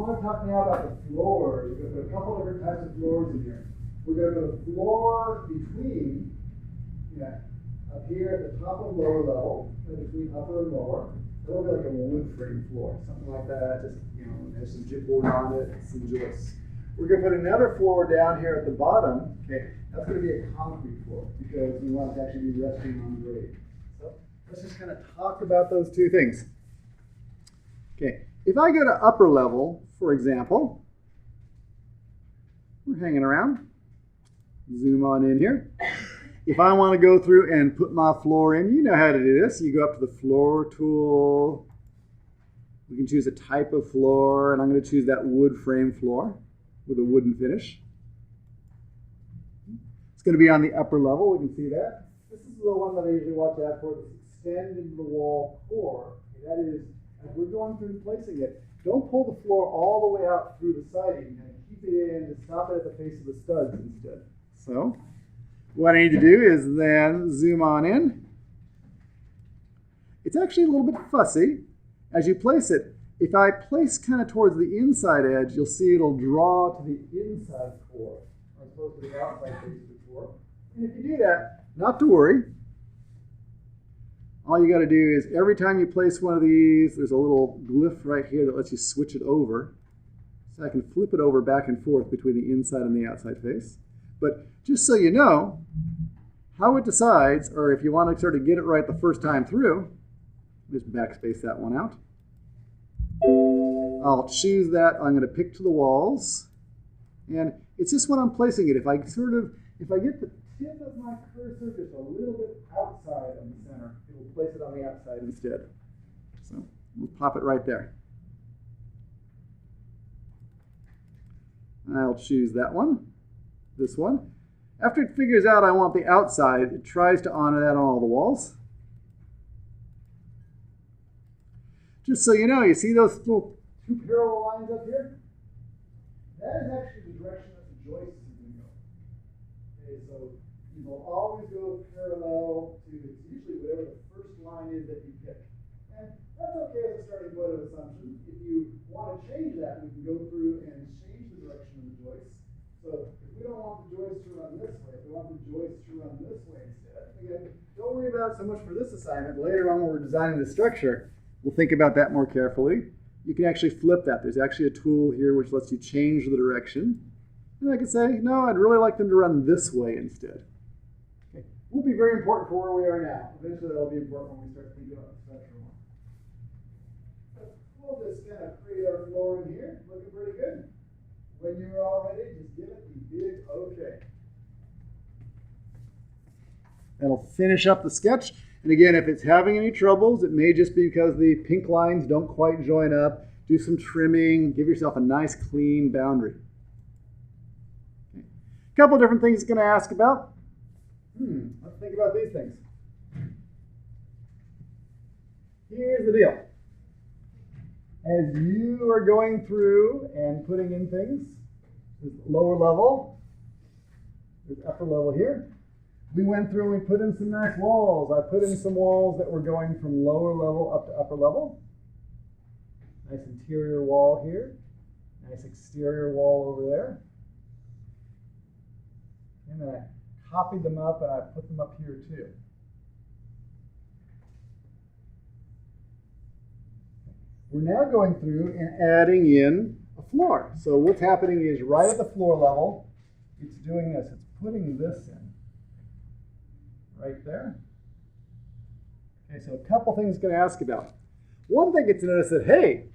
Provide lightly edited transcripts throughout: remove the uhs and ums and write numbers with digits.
want to talk now about the floors. We're going to put a couple different types of floors in here. We're going to put a floor between, up here at the top of lower level, between upper and lower. It'll be like a wood frame floor, something like that. Just, there's some chipboard on it, some joists. We're going to put another floor down here at the bottom. Okay, that's going to be a concrete floor because we want it to actually be resting on grade. So let's just kind of talk about those two things. Okay, if I go to upper level, for example, we're hanging around. Zoom on in here. If I want to go through and put my floor in, you know how to do this. You go up to the floor tool. We can choose a type of floor, and I'm going to choose that wood frame floor with a wooden finish. It's going to be on the upper level. We can see that. This is the one that I usually watch out for. This extend into the wall core. That is, as we're going through and placing it, don't pull the floor all the way out through the siding and keep it in to stop it at the face of the studs instead. So what I need to do is then zoom on in. It's actually a little bit fussy. As you place it, if I place kind of towards the inside edge, you'll see it'll draw to the inside core as opposed to the outside face of the core. And if you do that, not to worry. All you got to do is every time you place one of these, there's a little glyph right here that lets you switch it over. So I can flip it over back and forth between the inside and the outside face. But just so you know how it decides, or if you want to sort of get it right the first time through, just backspace that one out. I'll choose that. I'm going to pick to the walls. And it's just when I'm placing it. If I get the tip of my cursor just a little bit outside of the center, it will place it on the outside instead. So we'll pop it right there. I'll choose that one, this one. After it figures out I want the outside, it tries to honor that on all the walls. Just so you know, you see those little two parallel lines up here? That is actually the direction that the joist is going to go. Okay, so you will always go parallel to usually whatever the first line is that you pick. And that's okay as a starting point of assumption. If you want to change that, we can go through and change the direction of the joist. So if we don't want the joist to run this way, if we want the joist to run this way instead, again, don't worry about it so much for this assignment. Later on when we're designing the structure, we'll think about that more carefully. You can actually flip that. There's actually a tool here which lets you change the direction. And I can say, no, I'd really like them to run this way instead. Okay. Won't be very important for where we are now. Eventually that'll be important when we start thinking about the structure more. We'll just kind of create our floor in here. Looking pretty good. When you're all ready, just give it the big OK. That'll finish up the sketch. And again, if it's having any troubles, it may just be because the pink lines don't quite join up. Do some trimming. Give yourself a nice, clean boundary. Okay. A couple different things it's going to ask about. Let's think about these things. Here's the deal. As you are going through and putting in things, there's lower level, there's upper level here. We went through and we put in some nice walls. I put in some walls that were going from lower level up to upper level. Nice interior wall here. Nice exterior wall over there. And then I copied them up and I put them up here too. We're now going through and adding in a floor. So what's happening is right at the floor level, it's doing this. It's putting this in. Right there. Okay, so a couple things going to ask about. One thing to notice that, hey,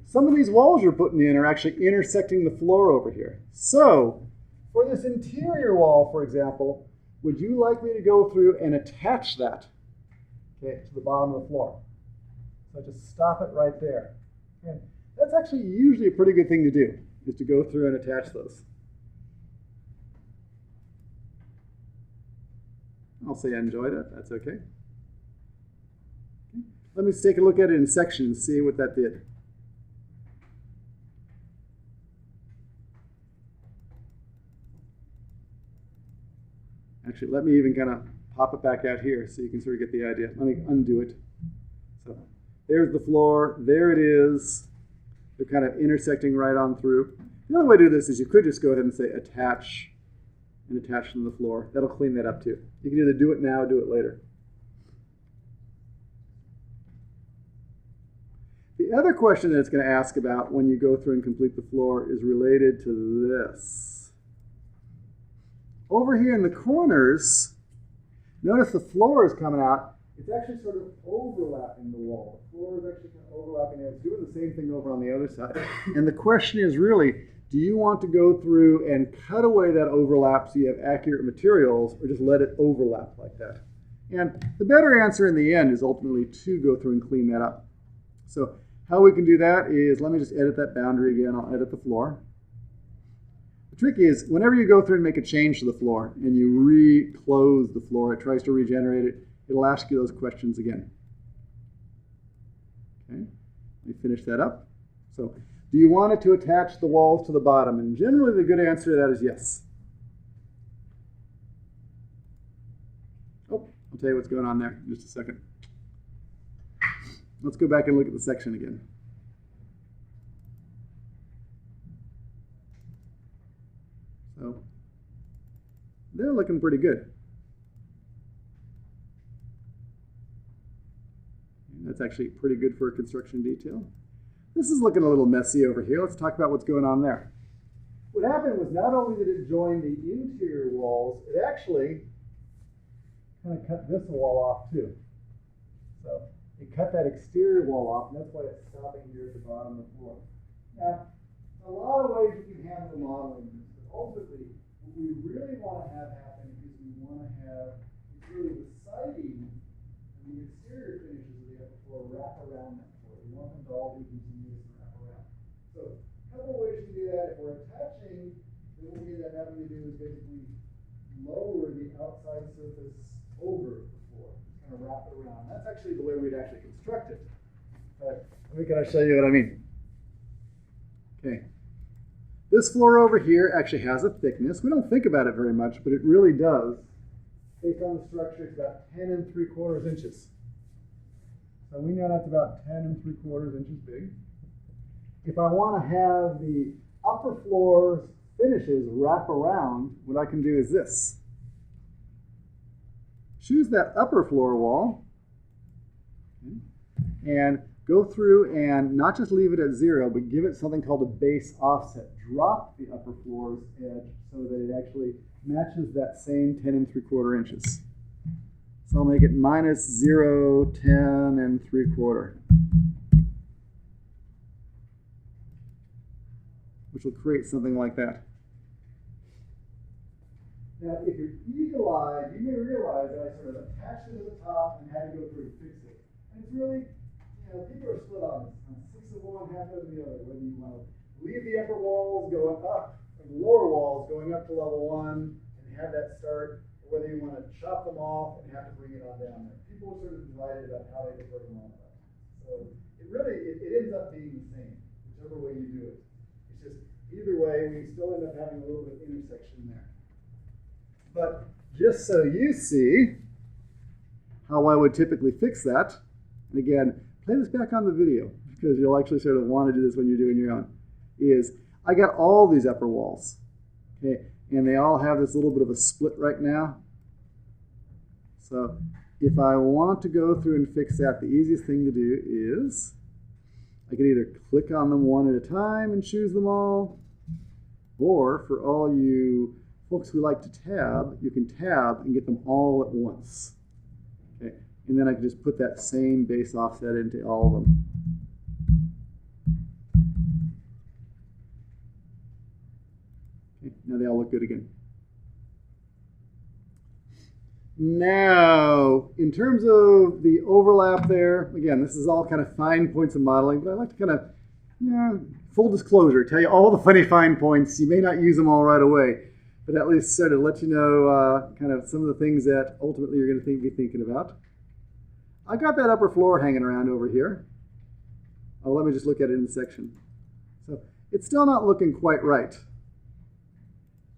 some of these walls you're putting in are actually intersecting the floor over here. So for this interior wall, for example, would you like me to go through and attach that, okay, to the bottom of the floor? So just stop it right there. And that's actually usually a pretty good thing to do, is to go through and attach those. I'll say I enjoy that. That's okay. Let me take a look at it in section and see what that did. Actually, let me even kind of pop it back out here so you can sort of get the idea. Let me undo it. So there's the floor. There it is. They're kind of intersecting right on through. The other way to do this is you could just go ahead and say attach and attach to the floor. That'll clean that up too. You can either do it now or do it later. The other question that it's going to ask about when you go through and complete the floor is related to this. Over here in the corners, notice the floor is coming out. It's actually sort of overlapping the wall. The floor is actually kind of overlapping it. It's doing the same thing over on the other side. And the question is really, do you want to go through and cut away that overlap so you have accurate materials, or just let it overlap like that? And the better answer in the end is ultimately to go through and clean that up. So how we can do that is, let me just edit that boundary again. I'll edit the floor. The trick is, whenever you go through and make a change to the floor and you re-close the floor, it tries to regenerate it, it'll ask you those questions again. Okay, let me finish that up. So, do you want it to attach the walls to the bottom? And generally the good answer to that is yes. Oh, I'll tell you what's going on there in just a second. Let's go back and look at the section again. So, they're looking pretty good. That's actually pretty good for a construction detail. This is looking a little messy over here. Let's talk about what's going on there. What happened was not only did it join the interior walls, it actually kind of cut this wall off too. So it cut that exterior wall off, and that's why it's stopping here at the bottom of the floor. Now, a lot of ways you can handle modeling this, but ultimately, what we really want to have happen is we want to have really the siding and the exterior finishes of the upper floor wrap around that floor. We want them to all be continuous and wrap around. So a couple of ways to do that. If we're attaching, then what we end up having to do is basically lower the outside surface over the floor. Just kind of wrap it around. That's actually the way we'd actually construct it. But let me kind of show you what I mean. Okay. This floor over here actually has a thickness. We don't think about it very much, but it really does. Based on the structure, it's about 10 3/4 inches. So we know that's about 10 3/4 inches big. If I want to have the upper floor's finishes wrap around, what I can do is this. Choose that upper floor wall and go through and not just leave it at 0, but give it something called a base offset. Drop the upper floor's edge so that it actually matches that same 10 3/4 inches. So I'll make it -0, 10 3/4, which will create something like that. Now, if you're eagle-eyed, you may realize that I sort of attached it to the top and had to go through and fix it. And it's really, people are split on this. 6 of one, half of the other. Whether you want to leave the upper walls going up, and the lower walls going up to level 1 and have that start, or whether you want to chop them off and have to bring it on down there. People are sort of divided about how they prefer them on. So it ends up being the same, whichever way you do it. It's just either way, we still end up having a little bit of intersection there. But just so you see how I would typically fix that, and again, play this back on the video because you'll actually sort of want to do this when you're doing your own, is I got all these upper walls, okay, and they all have this little bit of a split right now. So if I want to go through and fix that, the easiest thing to do is I can either click on them one at a time and choose them all, or for all you folks who like to tab, you can tab and get them all at once. Okay, and then I can just put that same base offset into all of them. Okay, now they all look good again. Now, in terms of the overlap there, again, this is all kind of fine points of modeling, but I like to kind of, full disclosure, tell you all the funny fine points. You may not use them all right away, but at least sort of let you know kind of some of the things that ultimately you're going to be thinking about. I got that upper floor hanging around over here. Oh, let me just look at it in the section. So it's still not looking quite right.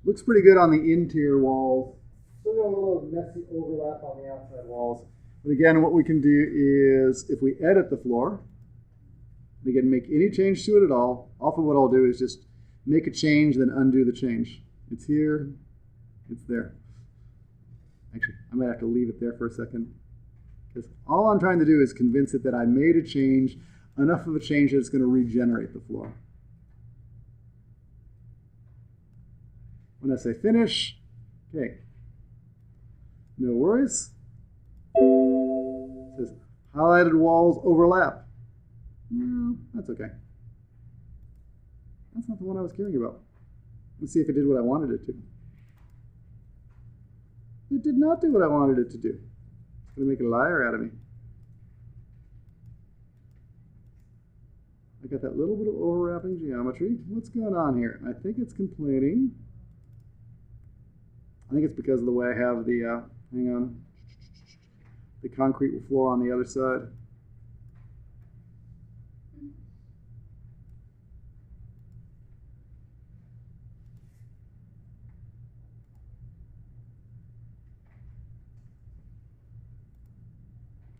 Looks pretty good on the interior walls. Still got a little messy overlap on the outside walls. But again, what we can do is if we edit the floor, And again, make any change to it at all. Often what I'll do is just make a change, then undo the change. It's here, it's there. Actually, I might have to leave it there for a second, because all I'm trying to do is convince it that I made a change, enough of a change that it's going to regenerate the floor. When I say finish, okay, no worries. It says highlighted walls overlap. No, that's okay. That's not the one I was caring about. Let's see if it did what I wanted it to. It did not do what I wanted it to do. It's going to make a liar out of me. I got that little bit of overlapping geometry. What's going on here? I think it's complaining. I think it's because of the way I have the, hang on, the concrete floor on the other side.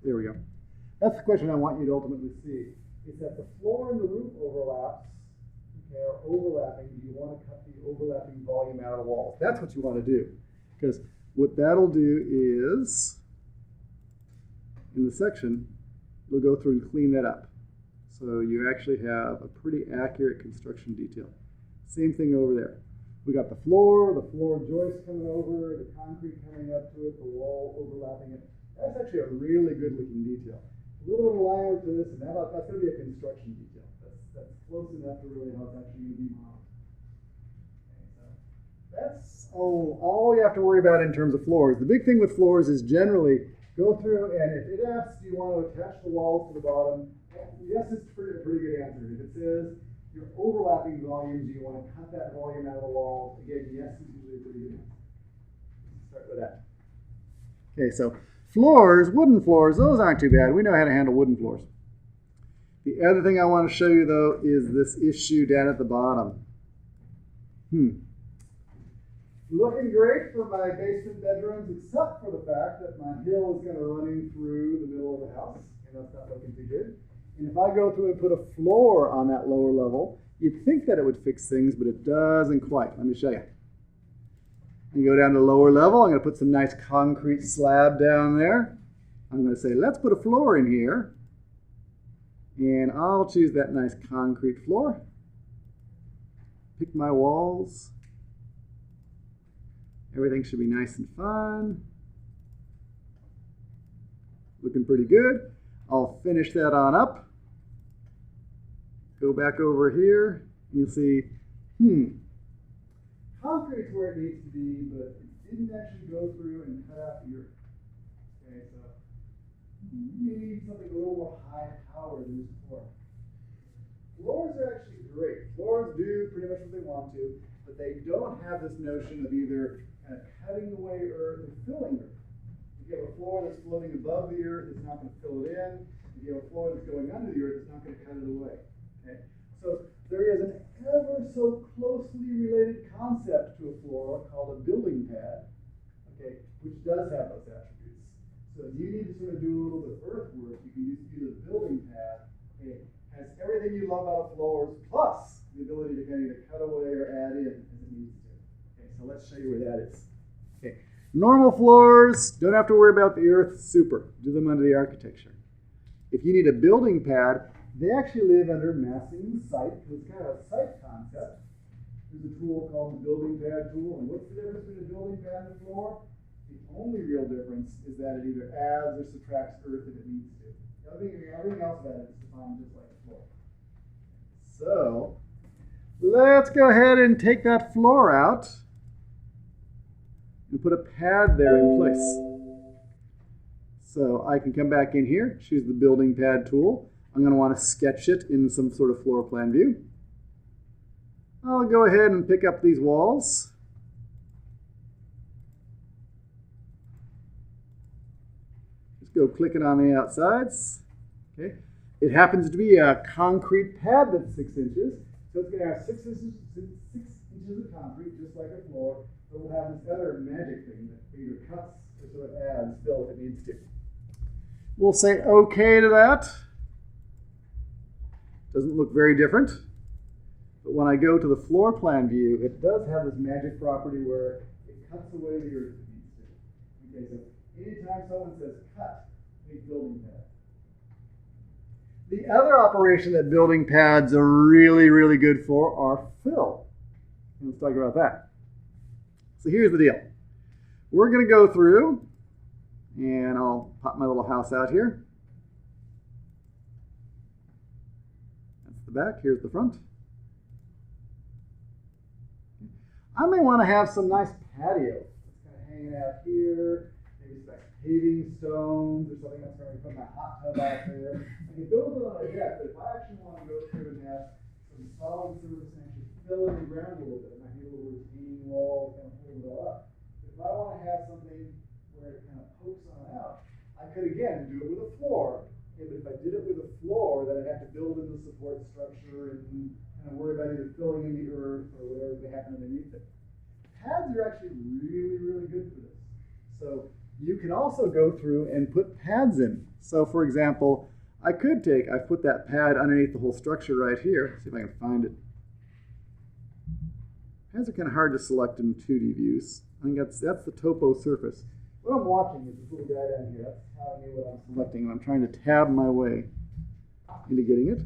There we go. That's the question I want you to ultimately see. Is that the floor and the roof overlaps, okay, are overlapping. Do you want to cut the overlapping volume out of the walls? That's what you want to do. Because what that'll do is, in the section, you'll go through and clean that up. So you actually have a pretty accurate construction detail. Same thing over there. We got the floor joist coming over, the concrete coming up to it, the wall overlapping it. That's actually a really good looking detail. A little bit of line to this, and that's going to be a construction detail. That's close enough to really how it's actually going to be modeled. Okay, so that's all you have to worry about in terms of floors. The big thing with floors is generally go through, and if it asks, do you want to attach the walls to the bottom? Yes, it's a pretty good answer. If it says your overlapping volumes, do you want to cut that volume out of the wall? Again, yes is usually a pretty good answer. Let's start with that. Okay, so floors, wooden floors, those aren't too bad. We know how to handle wooden floors. The other thing I want to show you, though, is this issue down at the bottom. Looking great for my basement bedrooms, except for the fact that my hill is kind of running through the middle of the house, and that's not looking too good. And if I go through and put a floor on that lower level, you'd think that it would fix things, but it doesn't quite. Let me show you. You go down to the lower level. I'm going to put some nice concrete slab down there. I'm going to say, let's put a floor in here. And I'll choose that nice concrete floor. Pick my walls. Everything should be nice and fun. Looking pretty good. I'll finish that on up. Go back over here. And you'll see, concrete's where it needs to be, but it didn't actually go through and cut out the earth. Okay, so you need something a little more high power than this floor. Floors are actually great. Floors do pretty much what they want to, but they don't have this notion of either kind of cutting away earth or filling earth. If you have a floor that's floating above the earth, it's not going to fill it in. If you have a floor that's going under the earth, it's not going to cut it away. Okay? So there is an ever so closely related concept to a floor called a building pad, okay, which does have those attributes. So if you need to sort of do a little bit of earthwork, you can use a building pad. Okay, has everything you love out of floors, plus the ability to kind of either cut away or add in as it needs to. Okay, so let's show you where that is. Okay, normal floors, don't have to worry about the earth, super. Do them under the architecture. If you need a building pad, they actually live under massing site, because it's kind of a site concept. There's a tool called the building pad tool, and what's the difference between a building pad and a floor? The only real difference is that it either adds or subtracts earth if it needs to. Everything else about it is defined just like a floor. So, let's go ahead and take that floor out and put a pad there in place. So I can come back in here, choose the building pad tool. I'm going to want to sketch it in some sort of floor plan view. I'll go ahead and pick up these walls. Just go clicking on the outsides. Okay. It happens to be a concrete pad that's 6 inches. So it's going to have 6 inches of concrete, just like a floor. But we'll have this other magic thing that either cuts or sort of adds fill if it needs to. We'll say OK to that. Doesn't look very different. But when I go to the floor plan view, it does have this magic property where it cuts away the earth it needs to. Okay, so anytime someone says cut, make building pad. The other operation that building pads are really, really good for are fill. Let's talk about that. So here's the deal. We're going to go through, and I'll pop my little house out here. That's the back. Here's the front. I may want to have some nice patio. It's kind of hanging out here. Maybe some paving stones or something else. I'm going to put my hot tub out there. I can build it on a deck, but if I actually want to go through and have some solid surface and actually fill in the ground a little bit, it might be a little retaining wall, kind of hold it all up. If I want to have something where it kind of pokes on out, I could again do it with a floor. Okay, but if I did it with a floor, then I'd have to build in the support structure and kind of worry about either filling in the earth or whatever may happen underneath it. Pads are actually really, really good for this. So you can also go through and put pads in. So for example, I put that pad underneath the whole structure right here. See if I can find it. Pads are kind of hard to select in 2D views. I think that's the topo surface. What I'm watching is this little guy down here. That's telling me what I'm selecting, and I'm trying to tab my way into getting it.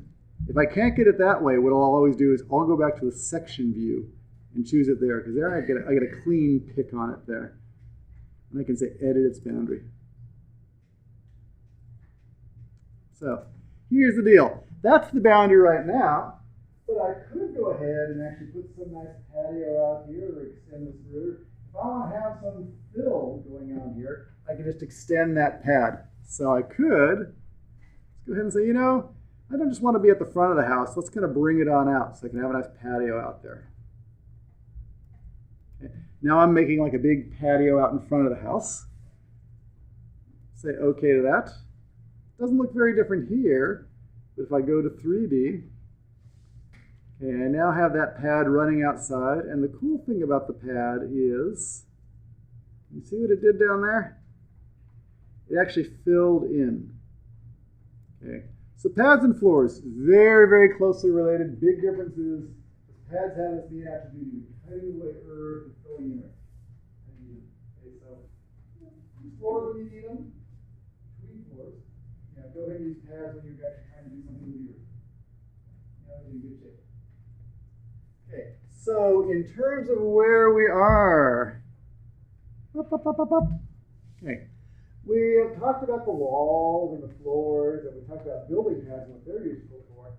If I can't get it that way, what I'll always do is I'll go back to the section view and choose it there, because there I get a clean pick on it there. And I can say edit its boundary. So here's the deal. That's the boundary right now, but I could go ahead and actually put some nice patio out here or extend this further. If I want to have some fill going on here, I can just extend that pad. So I could, let's go ahead and say, I don't just want to be at the front of the house. Let's kind of bring it on out so I can have a nice patio out there. Okay. Now I'm making like a big patio out in front of the house. Say OK to that. Doesn't look very different here, but if I go to 3D, okay, I now have that pad running outside, and the cool thing about the pad is, you see what it did down there? It actually filled in. Okay, so pads and floors, very, very closely related. Big differences. Pads have this neat attribute of cutting away earth and filling in it. Okay, so floors when you need them, between floors. Go ahead and use pads when you're actually trying to do something with your in good shape. Okay, so in terms of where we are, okay, we have talked about the walls and the floors, and we talked about building pads and what they're useful for.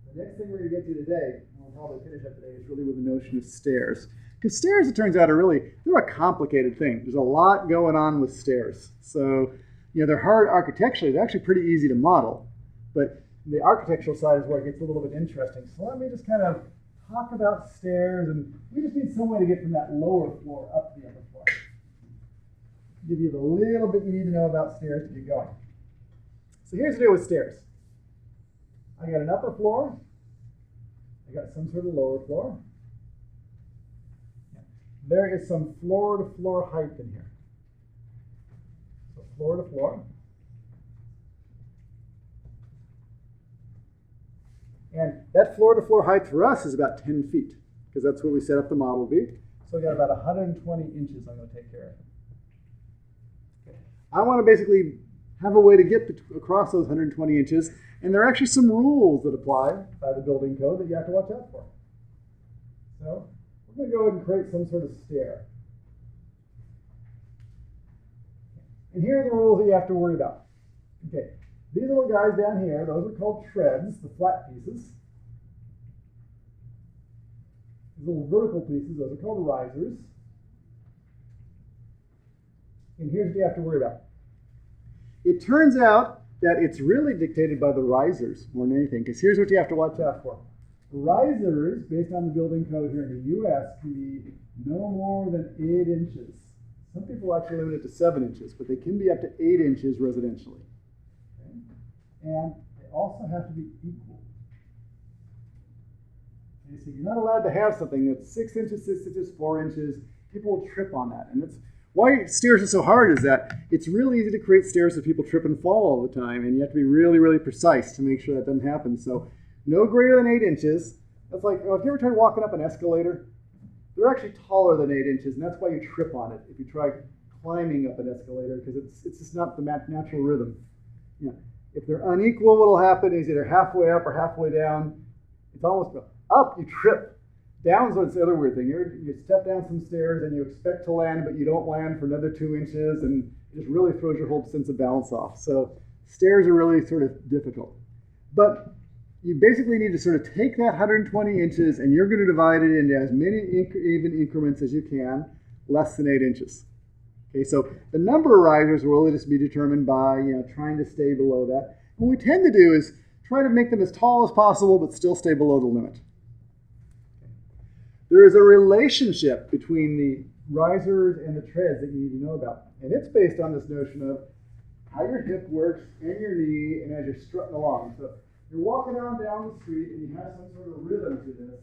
The next thing we're going to get to today, and we'll probably finish up today, is really with the notion of stairs. Because stairs, it turns out, they're a complicated thing. There's a lot going on with stairs. So they're hard architecturally. They're actually pretty easy to model. But the architectural side is where it gets a little bit interesting. So let me just kind of talk about stairs. And we just need some way to get from that lower floor up to the upper floor. Give you the little bit you need to know about stairs to get going. So here's the deal with stairs. I got an upper floor. I got some sort of lower floor. There is some floor-to-floor height in here. Floor to floor. And that floor to floor height for us is about 10 feet, because that's what we set up the model to be. So we got about 120 inches I'm going to take care of. Okay. I want to basically have a way to get across those 120 inches, and there are actually some rules that apply by the building code that you have to watch out for. So we're going to go ahead and create some sort of stair. And here are the rules that you have to worry about. Okay, these little guys down here, those are called treads, the flat pieces. These little vertical pieces, those are called risers. And here's what you have to worry about. It turns out that it's really dictated by the risers more than anything, because here's what you have to watch out for. Risers, based on the building code here in the US, can be no more than 8 inches. Some people actually limit it to 7 inches, but they can be up to 8 inches residentially. Okay? And they also have to be equal. Okay, so you're not allowed to have something that's 6 inches, 6 inches, 4 inches. People will trip on that. And that's why stairs are so hard, is that it's really easy to create stairs that people trip and fall all the time, and you have to be really, really precise to make sure that doesn't happen. So no greater than 8 inches. That's like, if you ever tried walking up an escalator, they're actually taller than 8 inches, and that's why you trip on it if you try climbing up an escalator, because it's just not the natural rhythm. If they're unequal, what will happen is either halfway up or halfway down. It's almost up, you trip. Down is what's the other weird thing. You step down some stairs and you expect to land, but you don't land for another 2 inches, and it just really throws your whole sense of balance off. So stairs are really sort of difficult. But you basically need to sort of take that 120 inches and you're going to divide it into as many even increments as you can, less than 8 inches. Okay, so the number of risers will just be determined by trying to stay below that. What we tend to do is try to make them as tall as possible, but still stay below the limit. There is a relationship between the risers and the treads that you need to know about. And it's based on this notion of how your hip works and your knee and as you're strutting along. So you're walking on down the street and you have some sort of rhythm to this.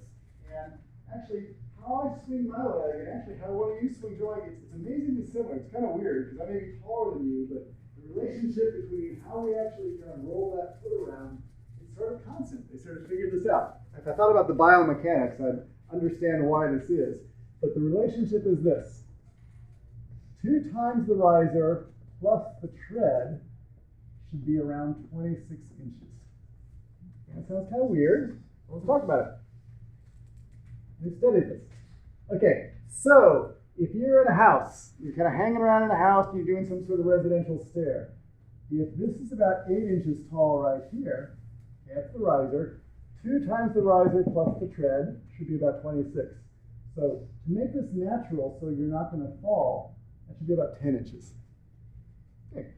And actually, how I swing my leg and actually how one of you swing your leg, it's amazingly similar. It's kind of weird because I may be taller than you, but the relationship between how we actually kind of roll that foot around, it's sort of constant. They sort of figured this out. If I thought about the biomechanics, I'd understand why this is. But the relationship is this. 2 times the riser plus the tread should be around 26 inches. That sounds kind of weird. Let's talk about it. We studied this. Okay, so if you're in a house, you're kind of hanging around in a house, and you're doing some sort of residential stair. If this is about 8 inches tall right here, that's the riser. 2 times the riser plus the tread should be about 26. So to make this natural so you're not going to fall, that should be about 10 inches. Okay.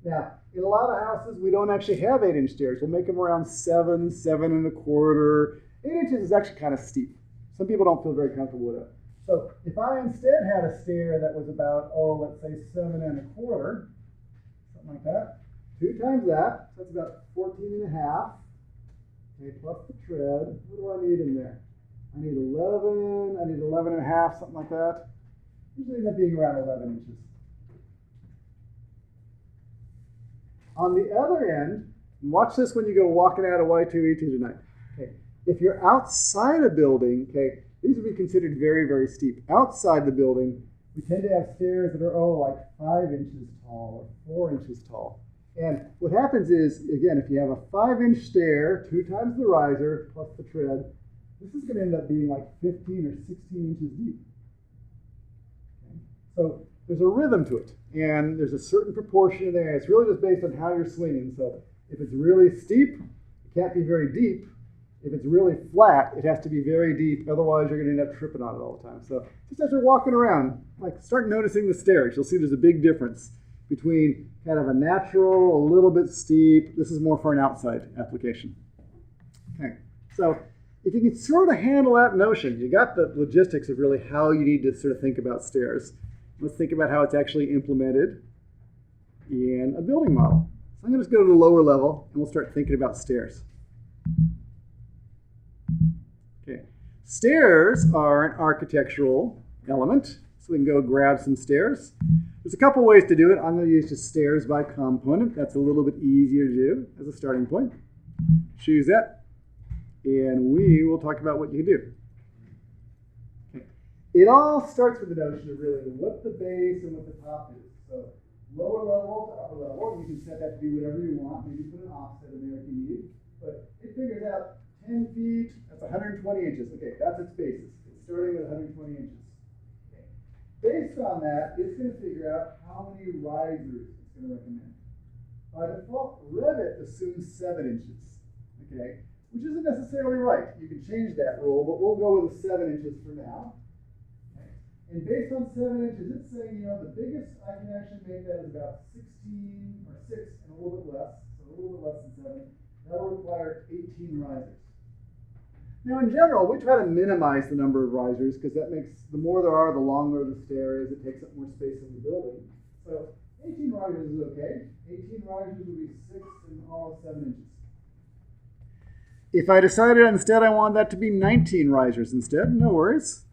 Now, in a lot of houses, we don't actually have 8-inch stairs. We'll make them around 7, 7.25. 8 inches is actually kind of steep. Some people don't feel very comfortable with it. So if I instead had a stair that was about, let's say 7.25, something like that, 2 times that, so that's about 14.5. Okay, plus the tread. What do I need in there? I need 11, I need 11.5, something like that. Usually ends up being around 11 inches. On the other end, and watch this when you go walking out of Y2E2 tonight. Okay, if you're outside a building, okay, these would be considered very, very steep. Outside the building, we tend to have stairs that are, like 5 inches tall or 4 inches tall. And what happens is, again, if you have a 5-inch stair, 2 times the riser plus the tread, this is going to end up being like 15 or 16 inches deep. Okay? So there's a rhythm to it, and there's a certain proportion in there. It's really just based on how you're swinging. So if it's really steep, it can't be very deep. If it's really flat, it has to be very deep. Otherwise, you're going to end up tripping on it all the time. So just as you're walking around, start noticing the stairs. You'll see there's a big difference between kind of a natural, a little bit steep. This is more for an outside application. Okay, so if you can sort of handle that notion, you got the logistics of really how you need to sort of think about stairs. Let's think about how it's actually implemented in a building model. So I'm going to just go to the lower level, and we'll start thinking about stairs. Okay, stairs are an architectural element. So we can go grab some stairs. There's a couple ways to do it. I'm going to use just stairs by component. That's a little bit easier to do as a starting point. Choose that. And we will talk about what you can do. Okay. It all starts with the notion of really what the base and what the top is. So lower level to upper level, you can set that to be whatever you want. Maybe put an offset in there if you need. But it figures out 10 feet, that's 120 inches. Okay, that's its basis. It's starting with 120 inches. Based on that, it's going to figure out how many risers it's going to recommend. By default, Revit assumes 7 inches, okay, which isn't necessarily right. You can change that rule, but we'll go with 7 inches for now. Okay. And based on 7 inches, it's saying, the biggest I can actually make that is about 16 or 6 and a little bit less, so a little bit less than 7. That'll require 18 risers. Now, in general, we try to minimize the number of risers because that makes, the more there are, the longer the stair is. It takes up more space in the building. So 18 risers is okay. 18 risers would be 6 and all of 7 inches. If I decided instead I wanted that to be 19 risers instead, no worries.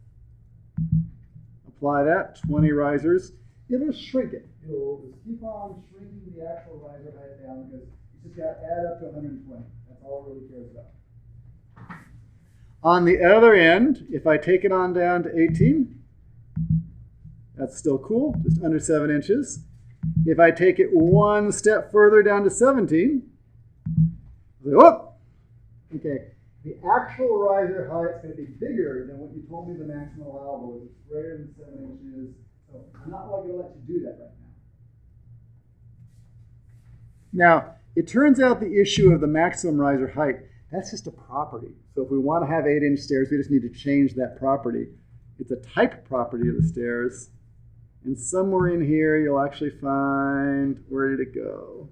Apply that, 20 risers. It'll shrink it. It'll just keep on shrinking the actual riser height down because you just got to add up to 120. That's all it really cares about. On the other end, if I take it on down to 18, that's still cool, just under 7 inches. If I take it one step further down to 17, whoop, okay, the actual riser height is going to be bigger than what you told me the maximum allowable is. It's greater than 7 inches, so I'm not going to let you do that right now. Now, it turns out the issue of the maximum riser height, that's just a property. So if we want to have 8-inch stairs, we just need to change that property. It's a type property of the stairs. And somewhere in here, you'll actually find, where did it go?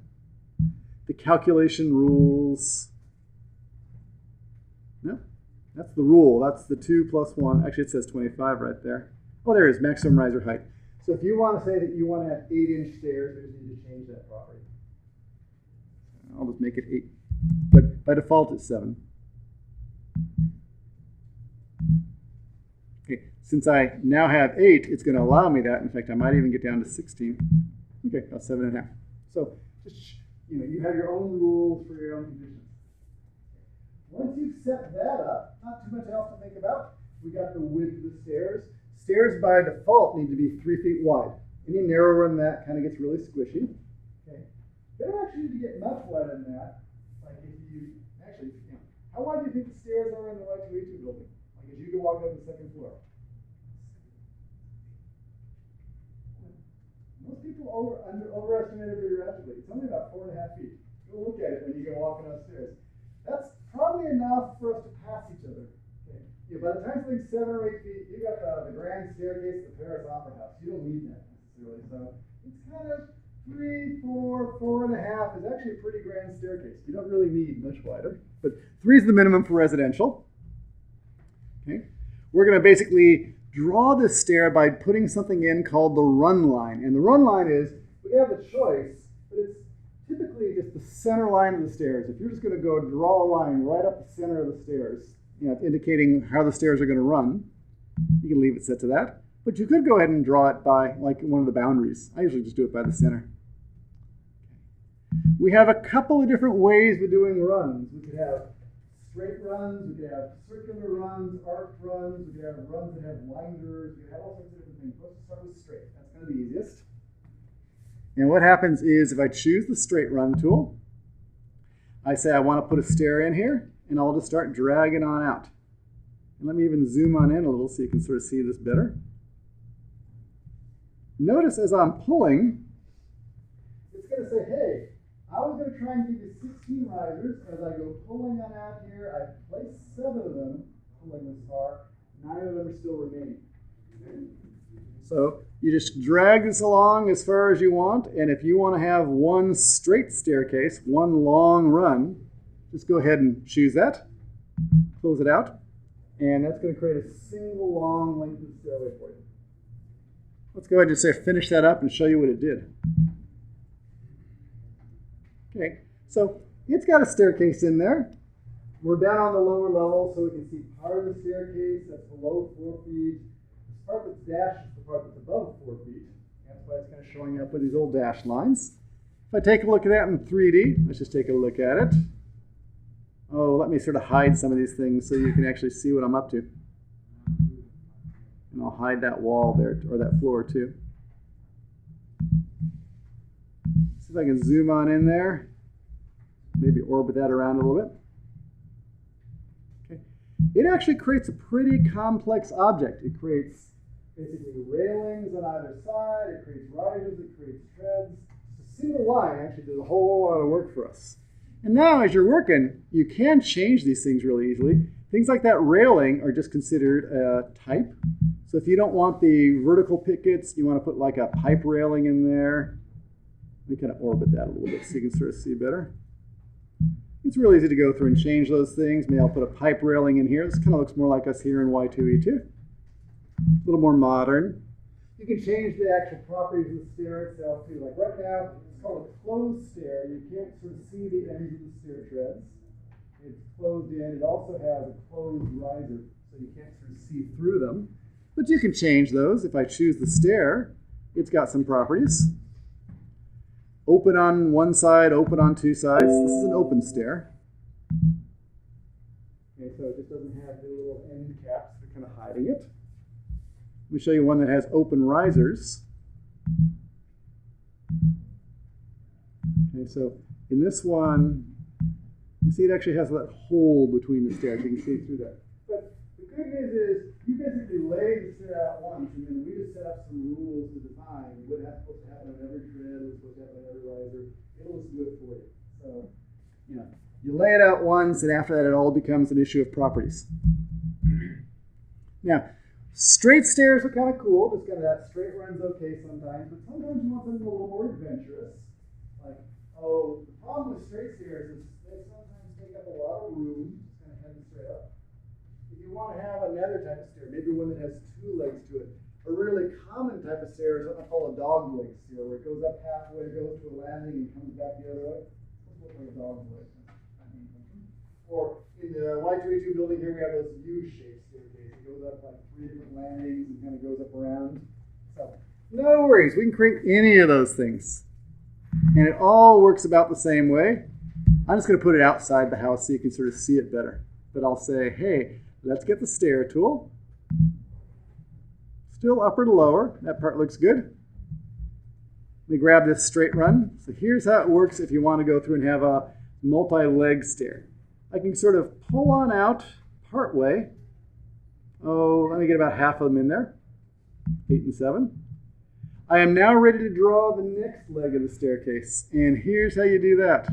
The calculation rules. No, that's the rule. That's the 2 plus 1. Actually, it says 25 right there. Oh, there it is, maximum riser height. So if you want to say that you want to have 8-inch stairs, we just need to change that property. I'll just make it 8. But by default, it's 7. Okay, since I now have 8, it's going to allow me that. In fact, I might even get down to 16. Okay, that's 7.5. So just, you have your own rules for your own conditions. Once you've set that up, not too much else to think about. We got the width of the stairs. Stairs by default need to be 3 feet wide. Any narrower than that kind of gets really squishy. Okay. They don't actually need to get much wider than that. Like if you actually, how wide do you think the stairs are in the Y2A2 building? Like as you go walking up the second floor. Most people overestimate it drastically. It's only about 4.5 feet. Go look at it when you go walking upstairs. That's probably enough for us to pass each other. Okay. Yeah, by the time something's 7 or 8 feet, you got the grand staircase at the Paris Opera House. You don't need that necessarily. So it's kind of 3, 4, 4.5 is actually a pretty grand staircase. You don't really need much wider. But 3 is the minimum for residential. Okay. We're going to basically draw this stair by putting something in called the run line. And the run line is, we have the choice, but it's typically just the center line of the stairs. If you're just going to go draw a line right up the center of the stairs, indicating how the stairs are going to run, you can leave it set to that. But you could go ahead and draw it by like one of the boundaries. I usually just do it by the center. We have a couple of different ways of doing runs. We could have straight runs, we could have circular runs, arc runs, we could have runs that have winders, we could have all sorts of different things. Let's start with straight. That's kind of the easiest. And what happens is if I choose the straight run tool, I say I want to put a stair in here, and I'll just start dragging on out. And let me even zoom on in a little so you can sort of see this better. Notice as I'm pulling, it's going to say, hey, I was going to try and give you 16 risers. As I go pulling on out here, I place 7 of them, pulling this far. 9 of them are still remaining. So you just drag this along as far as you want, and if you want to have one straight staircase, one long run, just go ahead and choose that, close it out, and that's going to create a single long length of stairway for you. Let's go ahead and just finish that up and show you what it did. Okay, so it's got a staircase in there. We're down on the lower level, so we can see part of the staircase that's below 4 feet. This part that's dashed is the part that's above 4 feet. That's why it's kind of showing up with these old dashed lines. If I take a look at that in 3D, let's just take a look at it. Oh, let me sort of hide some of these things so you can actually see what I'm up to. And I'll hide that wall there, or that floor too. See if I can zoom on in there. Maybe orbit that around a little bit. Okay. It actually creates a pretty complex object. It creates basically railings on either side. It creates risers. It creates treads. Just a single line actually does a whole lot of work for us. And now as you're working, you can change these things really easily. Things like that railing are just considered a type. So if you don't want the vertical pickets, you want to put like a pipe railing in there. Let me kind of orbit that a little bit so you can sort of see better. It's really easy to go through and change those things. Maybe I'll put a pipe railing in here. This kind of looks more like us here in Y2E2. A little more modern. You can change the actual properties of the stair itself too. Like right now, it's called a closed stair. You can't sort of see the ends of the stair treads. It's closed in. It also has a closed riser, so you can't sort of see through them. But you can change those. If I choose the stair, it's got some properties. Open on one side, open on 2 sides. This is an open stair. Okay. Okay, so it just doesn't have the little end caps that are kind of hiding it. Let me show you one that has open risers. Okay, so in this one, you see it actually has that hole between the stairs. You can see through that. But the good news is you basically lay the stair out once, and then we just set up some rules to define what is supposed to happen on every tread, what's supposed to happen on every riser. It'll just do it for you. So, you lay it out once, and after that, it all becomes an issue of properties. Now, straight stairs are kind of cool. Just kind of that straight run's okay sometimes, but sometimes you want something a little more adventurous. Like, the problem with straight stairs is they sometimes take up a lot of room, just kind of heading straight up. If you want to have another type of stair, maybe one that has two legs to it. A really common type of stair is what I call a dog leg stair, where it goes up halfway, goes to a landing, and comes back the other way. It's like a dog leg. Or in the Y282 building here, we have those U-shaped staircases. It goes up like 3 different landings and kind of goes up around. So, no worries. We can create any of those things. And it all works about the same way. I'm just going to put it outside the house so you can sort of see it better. But I'll say, hey, let's get the stair tool. Still upper to lower. That part looks good. Let me grab this straight run. So here's how it works if you want to go through and have a multi-leg stair. I can sort of pull on out part way. Let me get about half of them in there. 8 and 7. I am now ready to draw the next leg of the staircase. And here's how you do that.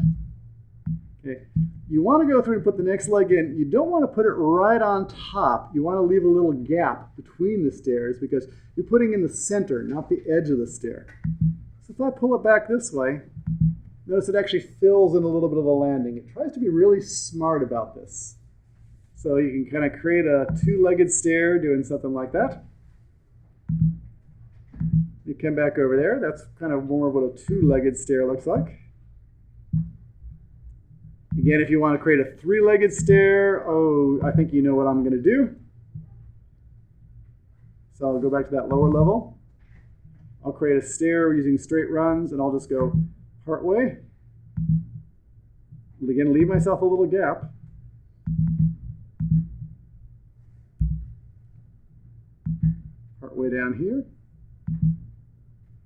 Okay. You want to go through and put the next leg in. You don't want to put it right on top. You want to leave a little gap between the stairs because you're putting in the center, not the edge of the stair. So if I pull it back this way, notice it actually fills in a little bit of the landing. It tries to be really smart about this. So you can kind of create a two-legged stair doing something like that. You come back over there. That's kind of more of what a two-legged stair looks like. Again, if you want to create a three-legged stair, I think you know what I'm going to do. So I'll go back to that lower level. I'll create a stair using straight runs, and I'll just go part way. And again, leave myself a little gap. Part way down here.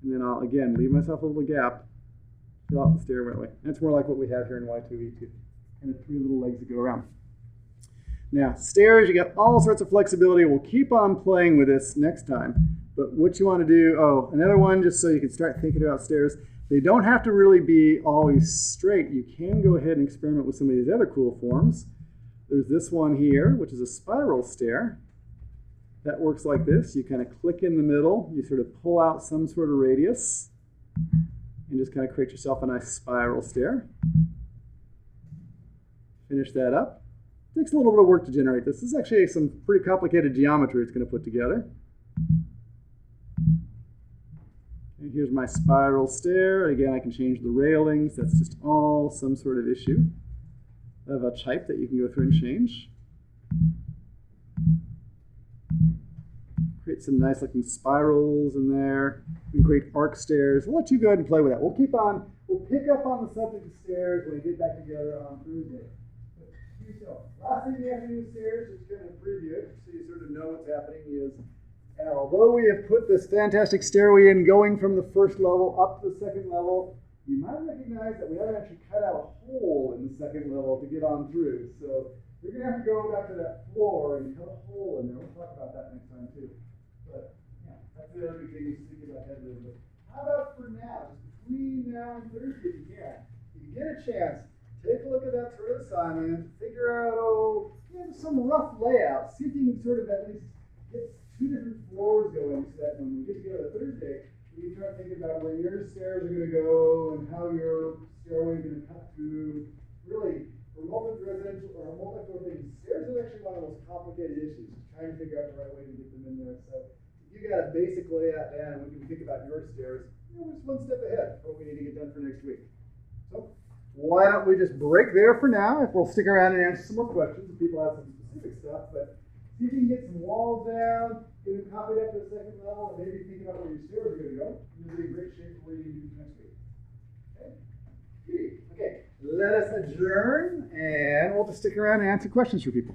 And then I'll, again, leave myself a little gap. Fill out the stair right way. That's more like what we have here in Y2E2. And the 3 little legs that go around. Now, stairs, you got all sorts of flexibility. We'll keep on playing with this next time. But what you want to do, another one, just so you can start thinking about stairs. They don't have to really be always straight. You can go ahead and experiment with some of these other cool forms. There's this one here, which is a spiral stair. That works like this. You kind of click in the middle. You sort of pull out some sort of radius. And just kind of create yourself a nice spiral stair. Finish that up. It takes a little bit of work to generate this. This is actually some pretty complicated geometry it's going to put together. And here's my spiral stair. Again, I can change the railings. That's just all some sort of issue of a type that you can go through and change. Create some nice looking spirals in there. We can create arc stairs. We'll let you go ahead and play with that. We'll pick up on the subject of stairs when we get back together on Thursday. Last thing you have to do with stairs is kind of preview it so you sort of know what's happening is, and although we have put this fantastic stairway in going from the first level up to the second level, you might recognize that we haven't actually cut out a hole in the second level to get on through. So you're going to have to go back to that floor and cut a hole in there. We'll talk about that next time too. But yeah, that's the other big thing you should think about ahead a little bit. How about for now, just between now and Thursday if you can, if you get a chance, take a look at that sort of assignment, figure out, some rough layout, see if you can sort of at least get 2 different floors going so that when we get together Thursday, we can start thinking about where your stairs are going to go and how your stairway is going to cut through. Really, for multi-residential or multi-floor things, stairs are actually one of the most complicated issues, just trying to figure out the right way to get them in there. So if you got a basic layout down and we can think about your stairs, we're just one step ahead of what we need to get done for next week. So why don't we just break there for now? If we'll stick around and answer some more questions, if people have some specific stuff, but see if you can get some walls down, get them copied up to the second level, and maybe think about where your stairs are going to go. You'll be in great shape for what you need to do next week. Okay? Okay, let us adjourn, and we'll just stick around and answer questions for people.